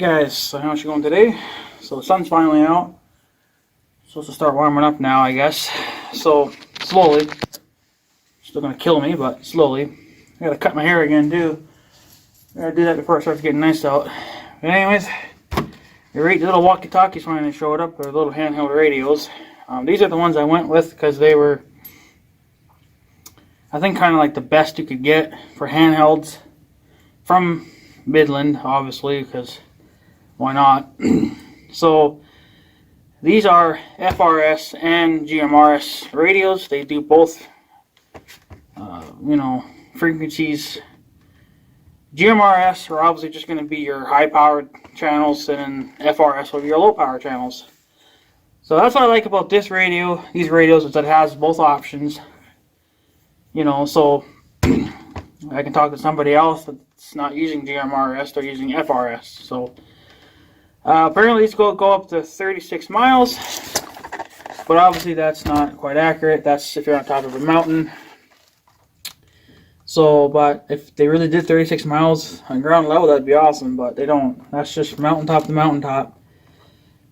Alright guys, so how's it going today? So the sun's finally out. Supposed to start warming up now, I guess. So, slowly. Still gonna kill me, but slowly. I gotta cut my hair again too. I gotta do that before it starts getting nice out. But anyways, the little walkie-talkies finally showed up, or little handheld radios. These are the ones I went with because they were, I think, kind of like the best you could get for handhelds from Midland, obviously, because why not? So these are FRS and GMRS radios. They do both, frequencies. GMRS are obviously just going to be your high-powered channels, and then FRS will be your low-power channels. So that's what I like about this radio, these radios, is that it has both options. So I can talk to somebody else that's not using GMRS, they're using FRS. So apparently these go up to 36 miles, but obviously that's not quite accurate. That's if you're on top of a mountain. So, but if they really did 36 miles on ground level, that'd be awesome, but they don't. That's just mountaintop to mountaintop,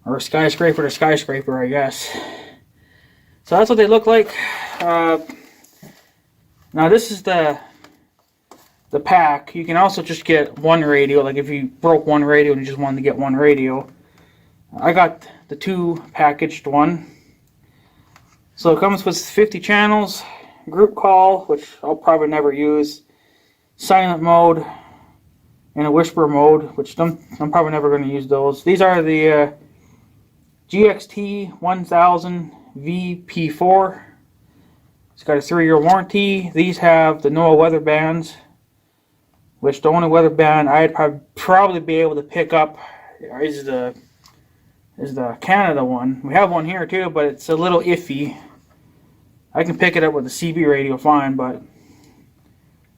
or skyscraper to skyscraper, I guess. So that's what they look like. Now this is the pack. You can also just get one radio, like if you broke one radio and you just wanted to get one radio. I got the two packaged one. So it comes with 50 channels, group call, which I'll probably never use, silent mode, and a whisper mode, which I'm probably never going to use those. These are the GXT1000VP4. It's got a 3-year warranty. These have the NOAA weather bands, which the only weather band I'd probably be able to pick up is the Canada one. We have one here too, but it's a little iffy. I can pick it up with a CB radio fine, but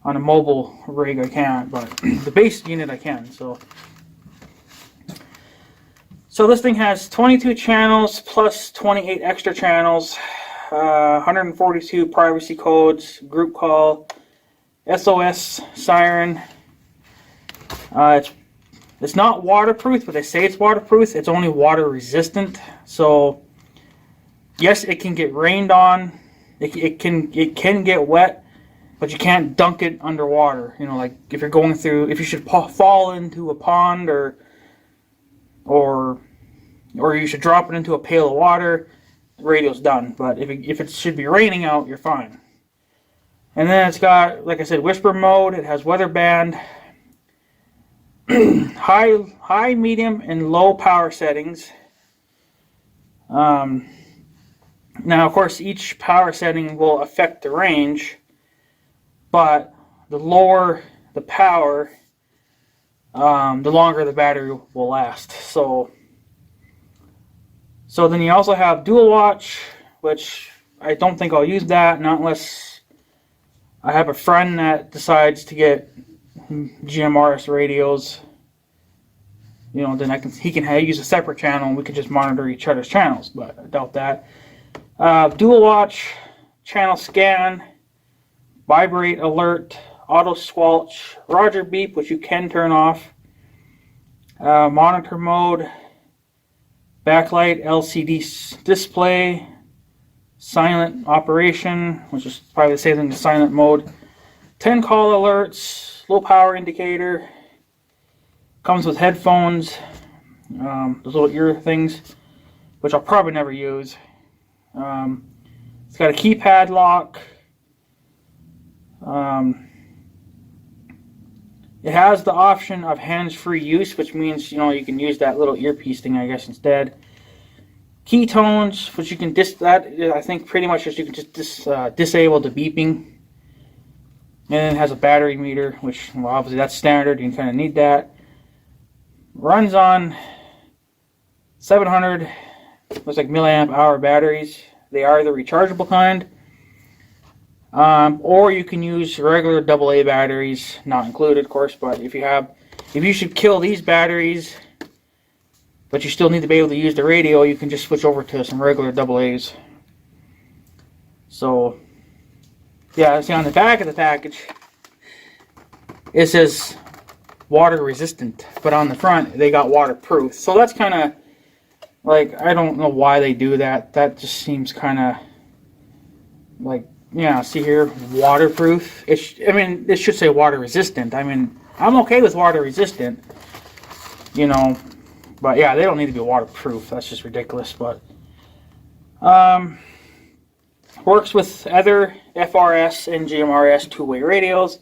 on a mobile rig I can't. But the base unit I can. So this thing has 22 channels plus 28 extra channels, 142 privacy codes, group call, SOS siren. It's not waterproof, but they say it's waterproof. It's only water resistant. So yes, it can get rained on. It can get wet, but you can't dunk it underwater. Like if you're going through, if you should fall into a pond or you should drop it into a pail of water, the radio's done. But if it should be raining out, you're fine. And then it's got, like I said, whisper mode. It has weather band, high, medium, and low power settings. Now, of course, each power setting will affect the range, but the lower the power, the longer the battery will last. So then you also have dual watch, which I don't think I'll use that, not unless I have a friend that decides to get GMRS radios. Then he can use a separate channel and we can just monitor each other's channels, but I doubt that. Dual watch, channel scan, vibrate alert, auto squelch, Roger beep, which you can turn off, monitor mode, backlight, LCD display, silent operation, which is probably the same thing as silent mode, 10 call alerts, low power indicator, comes with headphones, those little ear things, which I'll probably never use. It's got a keypad lock. It has the option of hands-free use, which means you can use that little earpiece thing, I guess, instead. Keytones, which you can I think pretty much you can just disable the beeping. And then it has a battery meter, which obviously that's standard. You kind of need that. Runs on 700. Looks like milliamp hour batteries. They are the rechargeable kind. Or you can use regular AA batteries, not included, of course. But if you should kill these batteries, but you still need to be able to use the radio, you can just switch over to some regular AA's. So yeah, see on the back of the package, it says water resistant, but on the front they got waterproof. So that's kind of like, I don't know why they do that. That just seems kind of like, yeah, see here, waterproof. I mean, it should say water resistant. I mean, I'm okay with water resistant, you know, but yeah, they don't need to be waterproof. That's just ridiculous. But works with other FRS and GMRS two-way radios.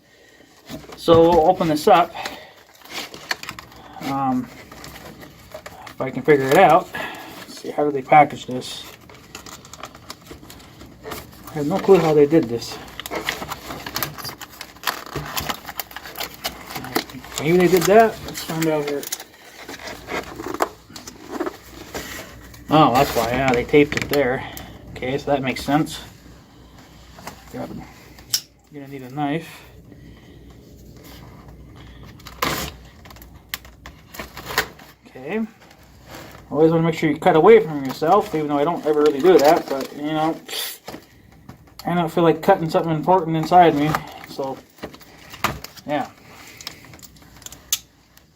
So we'll open this up. If I can figure it out. Let's see, how do they package this? I have no clue how they did this. Maybe they did that. Let's find out here. Oh, that's why. Yeah, they taped it there. Okay, so that makes sense. You're gonna need a knife. Okay. Always want to make sure you cut away from yourself, even though I don't ever really do that. But you know, I don't feel like cutting something important inside me. So, yeah.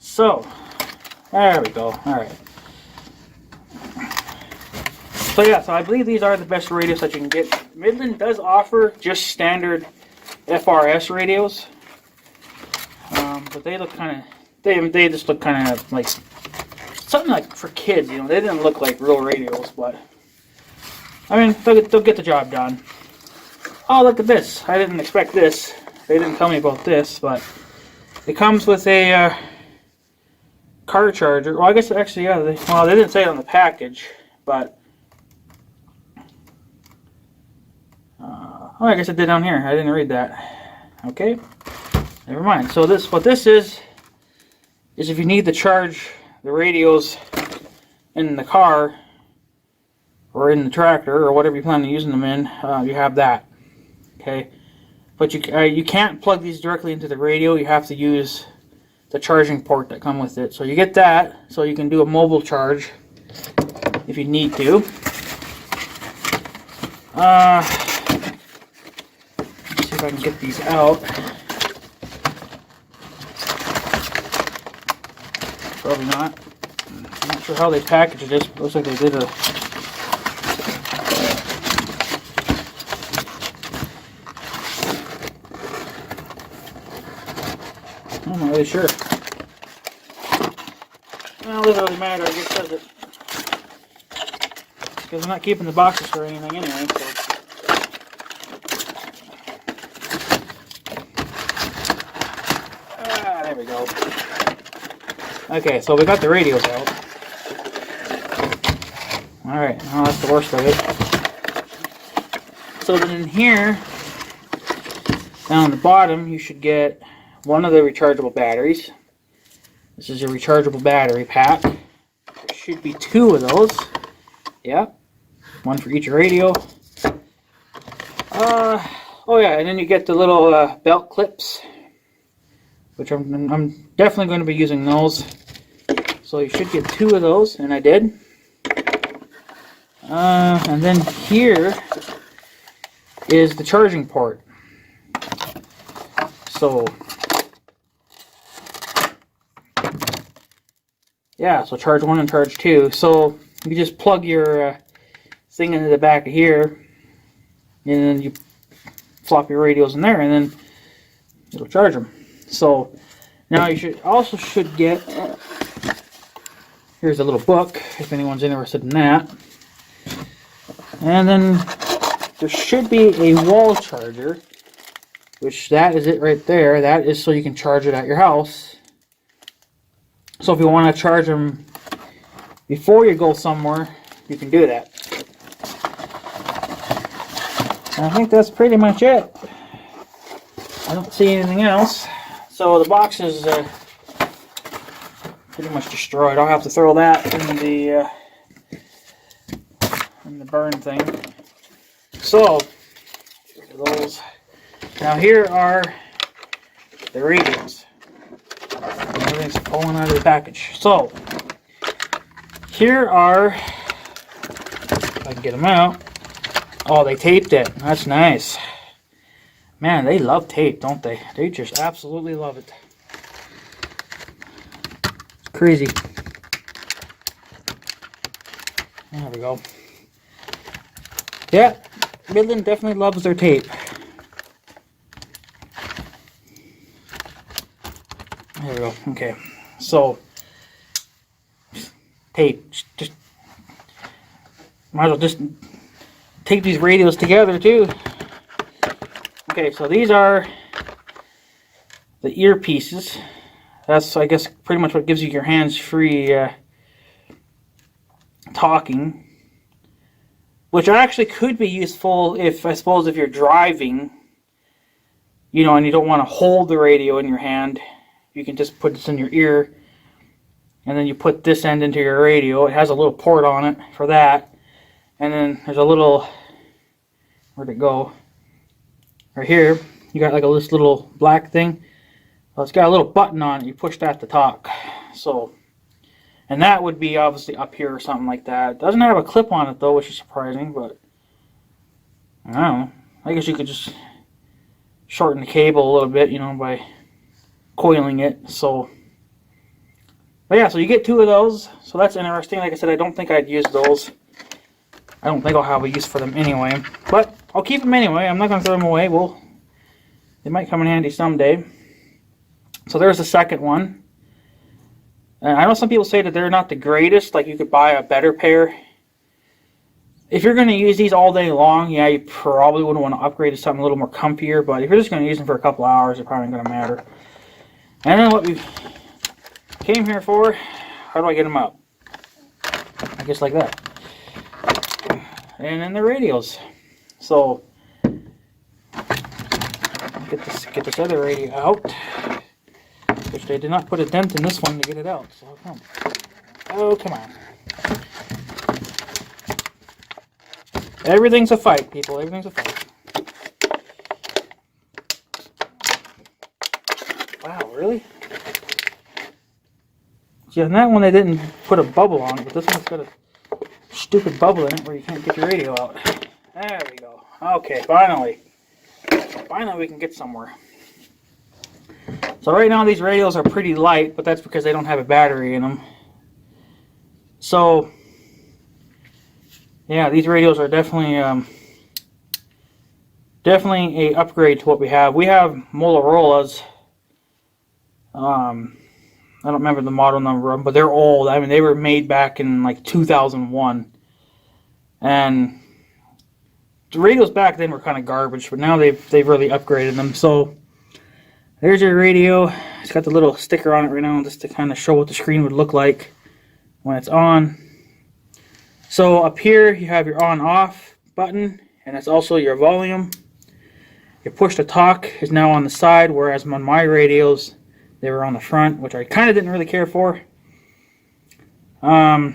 So, there we go. All right. So yeah, so I believe these are the best radios that you can get. Midland does offer just standard FRS radios, but they look kind of, they just look kind of like something like for kids, you know. They didn't look like real radios, but I mean, they'll get the job done. Oh, look at this! I didn't expect this. They didn't tell me about this, but it comes with a car charger. Well, I guess actually, yeah. They didn't say it on the package, but oh, I guess it did down here. I didn't read that. Okay, never mind. So what this is if you need to charge the radios in the car or in the tractor or whatever you plan on using them in, you have that. Okay, but you can't plug these directly into the radio. You have to use the charging port that come with it. So you get that, so you can do a mobile charge if you need to. Let's see if I can get these out. Probably not. I'm not sure how they packaged this, but it looks like they did a... I'm not really sure. Well, it doesn't really matter, I guess, does it? Because I'm not keeping the boxes for anything anyway, so... There we go. Okay, so we got the radios out. Alright, now that's the worst of it. So then in here, down on the bottom, you should get one of the rechargeable batteries. This is your rechargeable battery pack. There should be two of those. Yeah, one for each radio. Oh yeah, and then you get the little belt clips, which I'm definitely going to be using those. So you should get two of those, and I did. And then here is the charging port. So yeah, so charge 1 and charge 2. So you just plug your thing into the back of here, and then you flop your radios in there, and then it'll charge them. So now you should get, here's a little book if anyone's interested in that. And then there should be a wall charger, which that is it right there. That is so you can charge it at your house. So if you want to charge them before you go somewhere, you can do that. And I think that's pretty much it. I don't see anything else. So the box is pretty much destroyed. I'll have to throw that in the burn thing. So those. Now here are the radios. Everything's pulling out of the package. So here are, if I can get them out. Oh, they taped it. That's nice. Man, they love tape, don't they? They just absolutely love it. Crazy. There we go. Yeah, Midland definitely loves their tape. There we go. Okay, so tape. Just might as well just tape these radios together too. Okay, so these are the earpieces. That's, I guess, pretty much what gives you your hands-free talking, which actually could be useful if, I suppose, if you're driving, you know, and you don't want to hold the radio in your hand. You can just put this in your ear, and then you put this end into your radio. It has a little port on it for that, and then there's a little, where'd it go? Right here, you got like this little black thing. Well, it's got a little button on it. You push that to talk. So, and that would be obviously up here or something like that. It doesn't have a clip on it though, which is surprising, but I don't know. I guess you could just shorten the cable a little bit, you know, by coiling it. So, but yeah, so you get two of those. So that's interesting. Like I said, I don't think I'd use those. I don't think I'll have a use for them anyway. But I'll keep them anyway. I'm not going to throw them away. They might come in handy someday. So there's the second one. And I know some people say that they're not the greatest. Like, you could buy a better pair. If you're going to use these all day long, yeah, you probably would want to upgrade to something a little more comfier. But if you're just going to use them for a couple hours, it's probably not going to matter. And then what we came here for, how do I get them out? I guess like that. And then the radios. So get this other radio out, which they did not put a dent in this one to get it out. So come on. Everything's a fight, people. Everything's a fight. Wow, really? Yeah, and that one they didn't put a bubble on, but this one's got a stupid bubble in it where you can't get your radio out. There we go. Okay, finally. Finally we can get somewhere. So right now these radios are pretty light, but that's because they don't have a battery in them. So yeah, these radios are definitely definitely a upgrade to what we have. We have Motorola's. I don't remember the model number of them, but they're old. I mean, they were made back in like 2001. And the radios back then were kind of garbage, but now they've really upgraded them. So there's your radio. It's got the little sticker on it right now just to kind of show what the screen would look like when it's on. So up here you have your on-off button, and that's also your volume. Your push-to-talk is now on the side, whereas on my radios they were on the front, which I kind of didn't really care for. So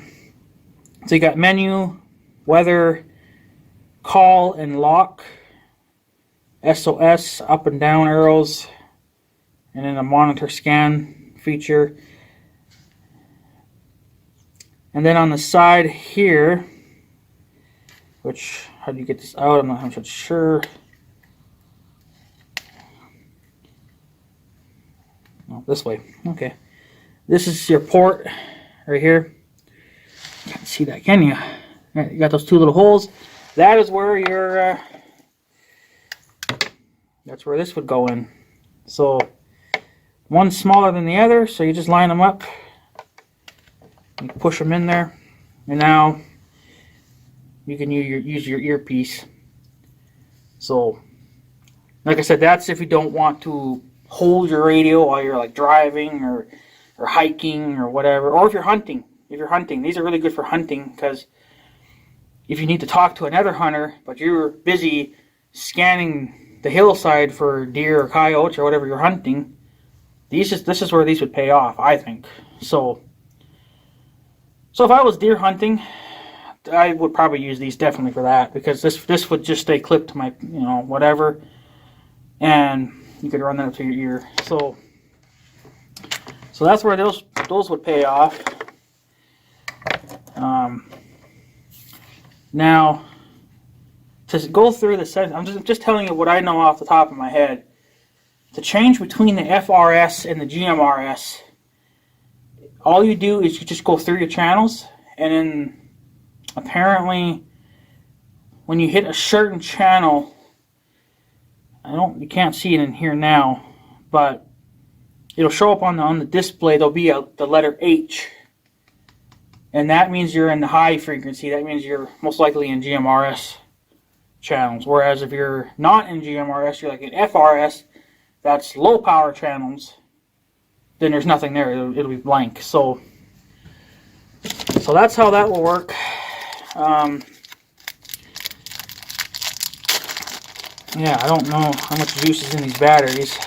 you got menu, weather, call and lock, SOS, up and down arrows, and then a monitor scan feature. And then on the side here, which, how do you get this out? I'm not 100% sure. Oh, this way. Okay. This is your port right here. Can't see that, can you? You got those two little holes. That is where your that's where this would go in. So one's smaller than the other, so you just line them up. You push them in there, and now you can use your earpiece. So, like I said, that's if you don't want to hold your radio while you're like driving or hiking or whatever, or if you're hunting. If you're hunting, these are really good for hunting, because if you need to talk to another hunter but you're busy scanning the hillside for deer or coyotes or whatever you're hunting, this is where these would pay off, I think. So if I was deer hunting, I would probably use these definitely for that, because this would just stay clipped to my, you know, whatever, and you could run that up to your ear. So that's where those would pay off. Now, to go through the settings, I'm just telling you what I know off the top of my head. To change between the FRS and the GMRS, all you do is you just go through your channels, and then apparently when you hit a certain channel, you can't see it in here now, but it'll show up on the display. There'll be the letter H, and that means you're in the high frequency. That means you're most likely in GMRS channels. Whereas if you're not in GMRS, you're like in FRS, that's low power channels, then there's nothing there. It'll be blank. So that's how that will work. Yeah, I don't know how much juice is in these batteries.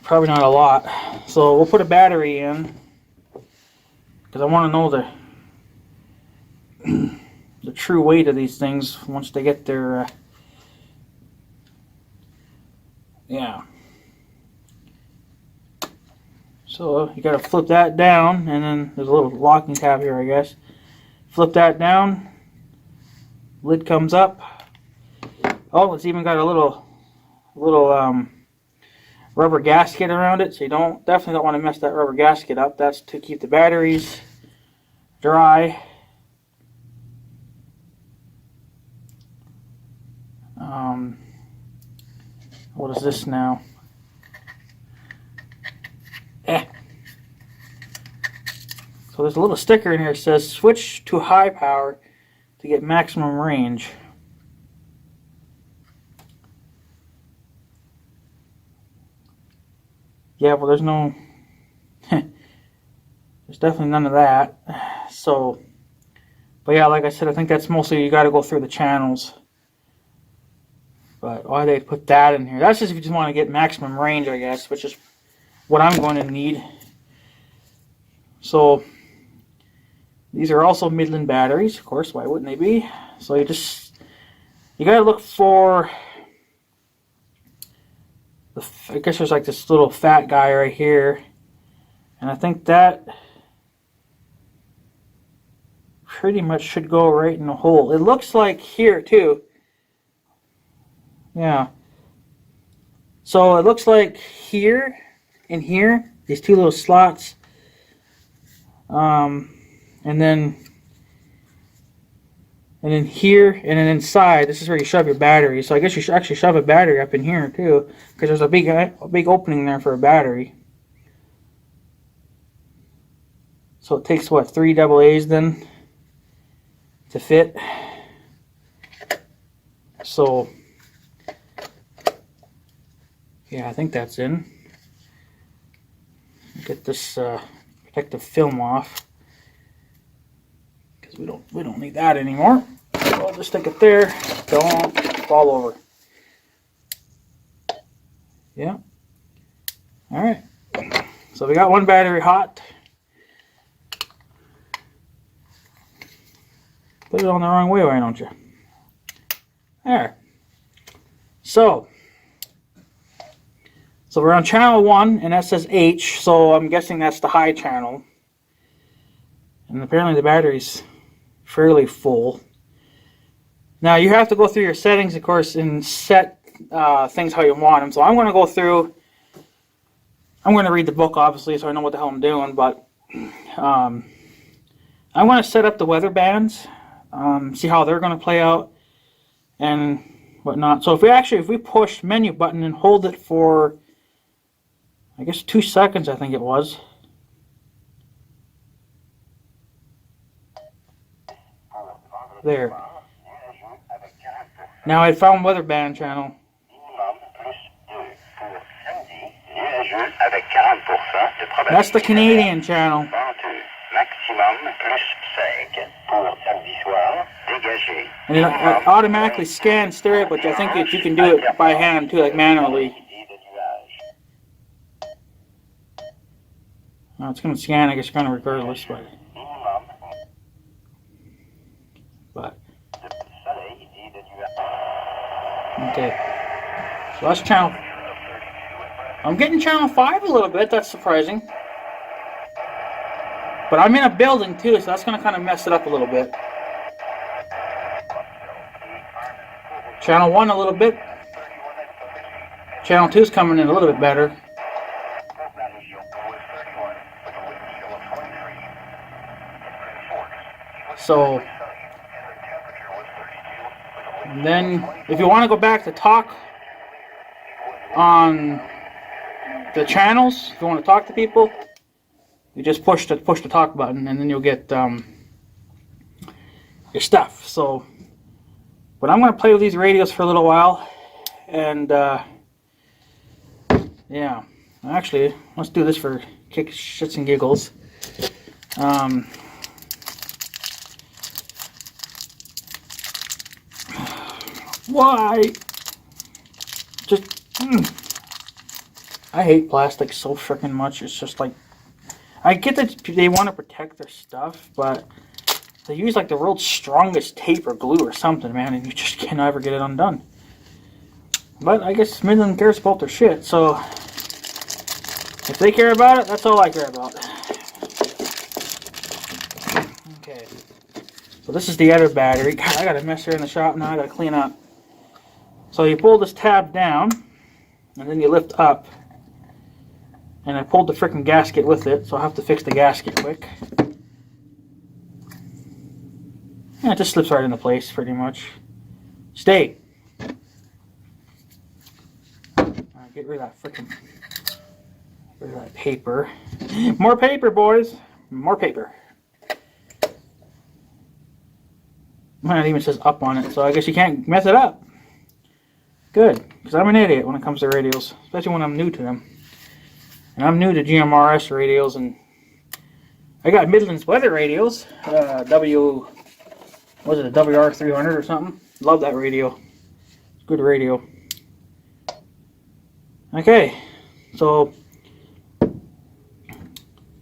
Probably not a lot. So we'll put a battery in, because I want to know the true weight of these things once they get their yeah. So you got to flip that down, and then there's a little locking tab here, I guess. Flip that down, lid comes up. Oh, it's even got a little rubber gasket around it, so you definitely don't want to mess that rubber gasket up. That's to keep the batteries dry. What is this now? So there's a little sticker in here that says switch to high power to get maximum range. Yeah, well, there's no, there's definitely none of that. So, but yeah, like I said, I think that's mostly you got to go through the channels. But why they put that in here? That's just if you just want to get maximum range, I guess, which is what I'm going to need. So these are also Midland batteries, of course. Why wouldn't they be? So you got to look for. I guess there's like this little fat guy right here, and I think that pretty much should go right in the hole. It looks like here too. Yeah. So it looks like here and here, these two little slots, and then here, and then inside, this is where you shove your battery. So I guess you should actually shove a battery up in here too, because there's a big opening there for a battery. So it takes what, 3 AA's then to fit. So yeah, I think that's in. Get this protective film off, because we don't need that anymore. So I'll just stick it there. Don't fall over. Yeah. All right. So we got one battery hot. Put it on the wrong way, why don't you? There. So we're on channel 1, and that says H, so I'm guessing that's the high channel. And apparently the battery's fairly full. Now you have to go through your settings, of course, and set things how you want them. So I'm going to go through, I'm going to read the book, obviously, so I know what the hell I'm doing, but I'm going to set up the weather bands, see how they're going to play out, and whatnot. So if we push menu button and hold it for, I guess 2 seconds, I think it was. There. Now I found weather band channel. That's the Canadian channel. And it automatically scans stereo, but I think you can do it by hand too, like manually. No, it's going to scan, I guess, kind of regardless, but okay. So that's channel. I'm getting channel 5 a little bit. That's surprising. But I'm in a building too, so that's going to kind of mess it up a little bit. Channel 1 a little bit. Channel 2 is coming in a little bit better. So, and then if you want to go back to talk on the channels, if you want to talk to people, you just push the talk button, and then you'll get your stuff. So, but I'm going to play with these radios for a little while, and yeah, actually, let's do this for kicks, shits, and giggles. Why? Just, I hate plastic so freaking much. It's just like, I get that they want to protect their stuff, but they use like the world's strongest tape or glue or something, man, and you just can't ever get it undone. But I guess Midland cares about their shit, so if they care about it, that's all I care about. Okay, so this is the other battery. God, I got a mess here in the shop now. I got to clean up. So you pull this tab down, and then you lift up. And I pulled the frickin' gasket with it, so I'll have to fix the gasket quick. Yeah, it just slips right into place, pretty much. Stay. Alright, get rid of that frickin'... Get rid of that paper. More paper, boys! More paper. Well, it even says up on it, so I guess you can't mess it up. Good, because I'm an idiot when it comes to radios, especially when I'm new to them. And I'm new to GMRS radios, and I got Midland's weather radios. Was it a WR300 or something? Love that radio. It's a good radio. Okay, so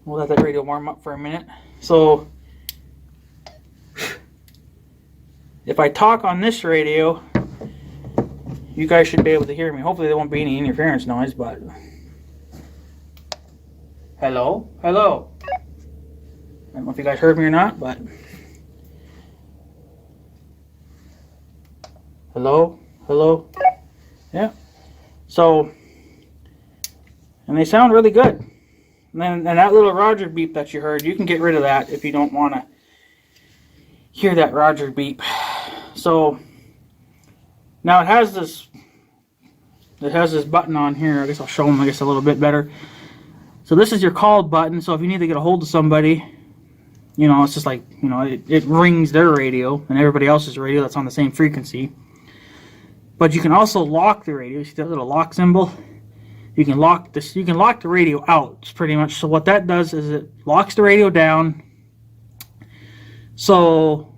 we'll let that radio warm up for a minute. So if I talk on this radio, you guys should be able to hear me. Hopefully there won't be any interference noise, but... Hello? Hello? I don't know if you guys heard me or not, but... Hello? Hello? Yeah. So... And they sound really good. And that little Roger beep that you heard, you can get rid of that if you don't want to hear that Roger beep. So... Now it has this button on here. I guess I'll show them, a little bit better. So this is your call button, so if you need to get a hold of somebody, you know, it's just like, you know, it rings their radio and everybody else's radio that's on the same frequency. But you can also lock the radio. See that little lock symbol? You can lock this. You can lock the radio out, pretty much. So what that does is it locks the radio down, so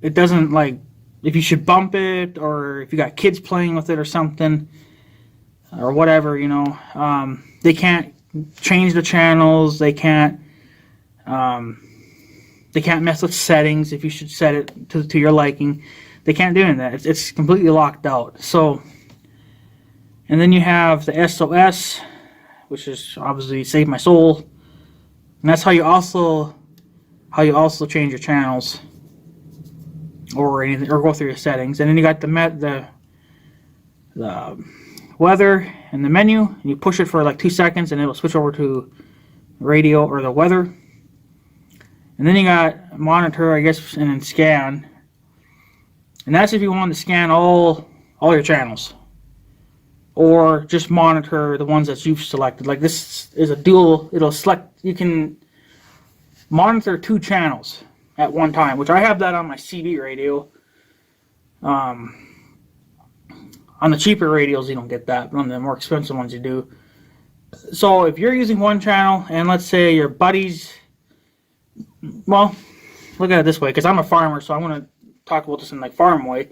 it doesn't, like, if you should bump it, or if you got kids playing with it or something, or whatever, you know, they can't change the channels. They can't mess with settings if you should set it to your liking. They can't do any of that. It's completely locked out. So, and then you have the SOS, which is obviously Save My Soul, and that's how you also change your channels or anything, or go through your settings. And then you got the weather and the menu, and you push it for like 2 seconds and it'll switch over to radio or the weather. And then you got monitor, I guess, and then scan, and that's if you want to scan all your channels, or just monitor the ones that you've selected. Like this is a dual, it'll select, you can monitor 2 channels at one time, which I have that on my CB radio. On the cheaper radios you don't get that, but on the more expensive ones you do. So if you're using one channel, and let's say your buddies, well, look at it this way, because I'm a farmer, so I want to talk about this in like farm way.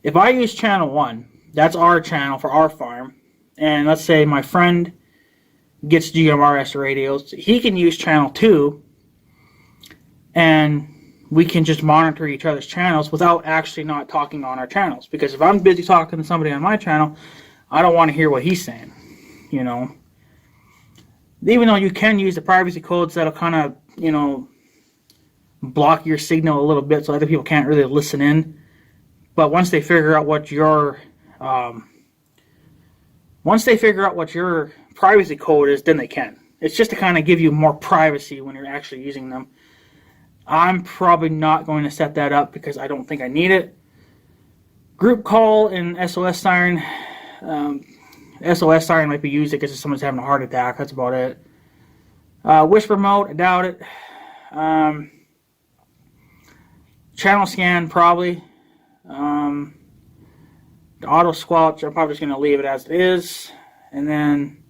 If I use channel 1, that's our channel for our farm, and let's say my friend gets GMRS radios, he can use channel 2, and we can just monitor each other's channels without actually not talking on our channels. Because if I'm busy talking to somebody on my channel, I don't want to hear what he's saying, you know. Even though you can use the privacy codes that'll kind of, you know, block your signal a little bit so other people can't really listen in. But once they figure out what your privacy code is, then they can. It's just to kind of give you more privacy when you're actually using them. I'm probably not going to set that up because I don't think I need it. Group call and SOS siren. SOS siren might be used because someone's having a heart attack. That's about it. Whisper mode, I doubt it. Channel scan, probably. The auto squelch, I'm probably just going to leave it as it is. And then,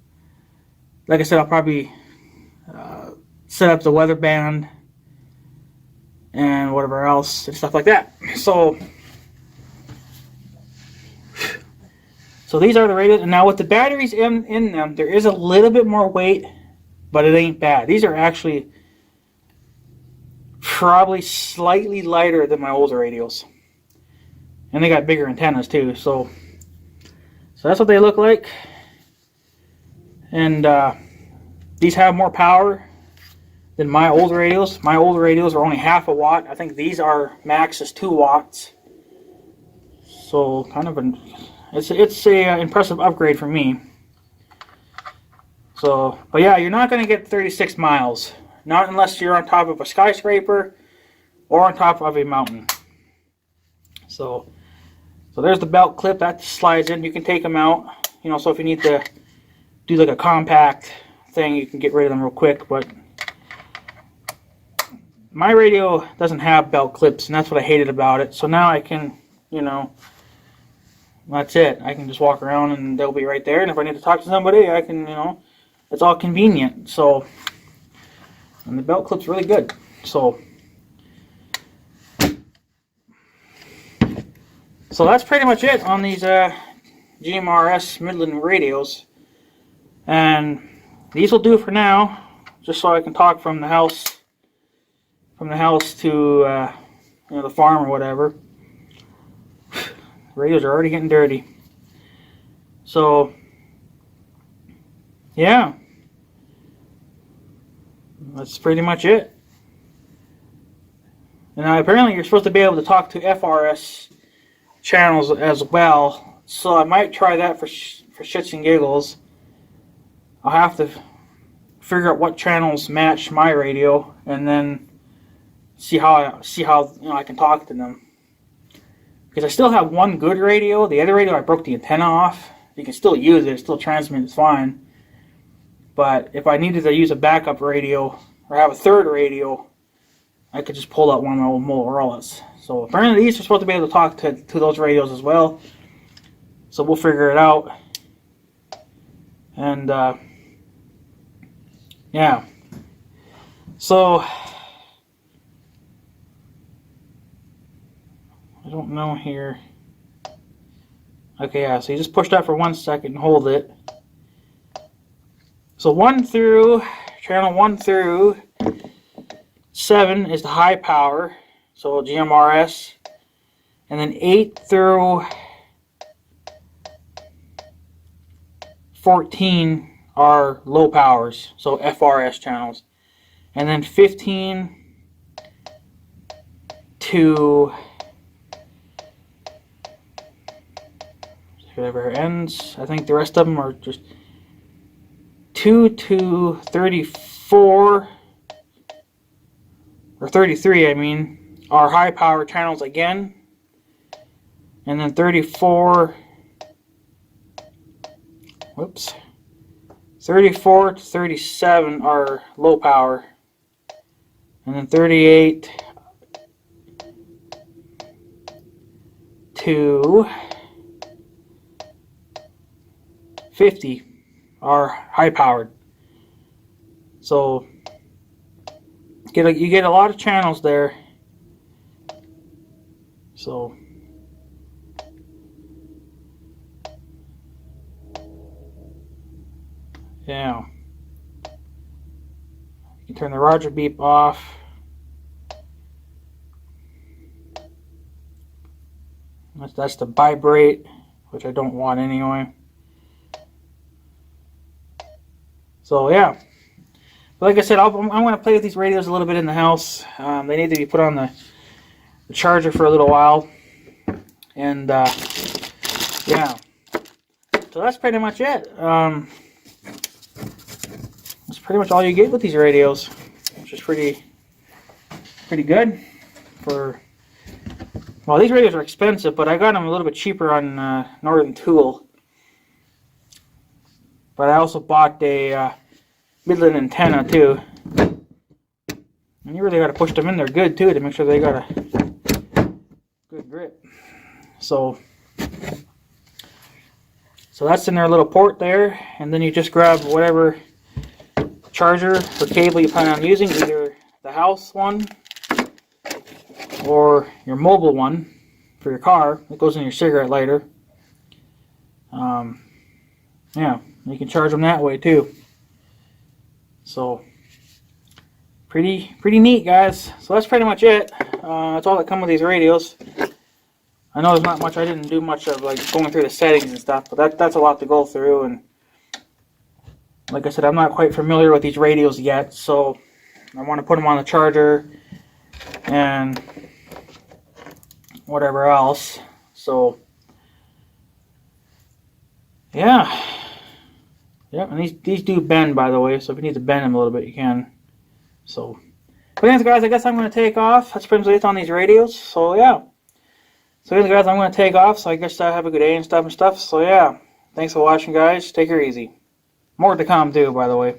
like I said, I'll probably set up the weather band and whatever else and stuff like that. So these are the radios. And now with the batteries in them, there is a little bit more weight, but it ain't bad. These are actually probably slightly lighter than my older radios. And they got bigger antennas too. So that's what they look like. And these have more power than my old radios. My old radios are only half a watt. I think these are max is 2 watts. So kind of it's a impressive upgrade for me. So, but yeah, you're not going to get 36 miles. Not unless you're on top of a skyscraper or on top of a mountain. So there's the belt clip that slides in. You can take them out. You know, so if you need to do like a compact thing, you can get rid of them real quick. But my radio doesn't have belt clips, and that's what I hated about it. So now I can, you know, that's it. I can just walk around and they'll be right there. And if I need to talk to somebody, I can, you know, it's all convenient. So, and the belt clip's really good. So that's pretty much it on these GMRS Midland radios. And these will do for now, just so I can talk from the house to you know, the farm or whatever. Radios are already getting dirty. So yeah, that's pretty much it. And apparently you're supposed to be able to talk to FRS channels as well. So I might try that for shits and giggles. I'll have to figure out what channels match my radio, and then see how you know, I can talk to them. Because I still have one good radio. The other radio I broke the antenna off. You can still use it. It still transmits fine. But if I needed to use a backup radio or have a third radio, I could just pull out one of my old Motorola's. So apparently these are supposed to be able to talk to those radios as well. So we'll figure it out. And yeah. So I don't know here. Okay, yeah, so you just push that for 1 second and hold it. So channel 1 through 7 is the high power, so GMRS. And then 8 through 14 are low powers, so FRS channels. And then 15 to whatever ends. I think the rest of them are just 2 to 34 or 33, I mean, are high power channels again. And then 34 to 37 are low power. And then 38 to 50 are high powered. So you get a lot of channels there. So yeah, you can turn the Roger beep off. That's the vibrate, which I don't want anyway. So yeah, but like I said, I'm going to play with these radios a little bit in the house. They need to be put on the charger for a little while, and yeah. So that's pretty much it. That's pretty much all you get with these radios, which is pretty pretty good for. Well, these radios are expensive, but I got them a little bit cheaper on Northern Tool. But I also bought a midland antenna too. And you really got to push them in there good too to make sure they got a good grip. So that's in their little port there, and then you just grab whatever charger or cable you plan on using, either the house one or your mobile one for your car that goes in your cigarette lighter. Yeah, you can charge them that way too. So pretty neat, guys. So that's pretty much it. That's all that comes with these radios. I know there's not much. I didn't do much of like going through the settings and stuff, but that's a lot to go through. And like I said, I'm not quite familiar with these radios yet, so I want to put them on the charger and whatever else. So yeah, and these do bend, by the way. So if you need to bend them a little bit, you can. So, but anyways, guys, I guess I'm going to take off. That's pretty much it on these radios. So yeah. So anyways, guys, I'm going to take off. So I guess have a good day and stuff. So yeah, thanks for watching, guys. Take her easy. More to come too, by the way.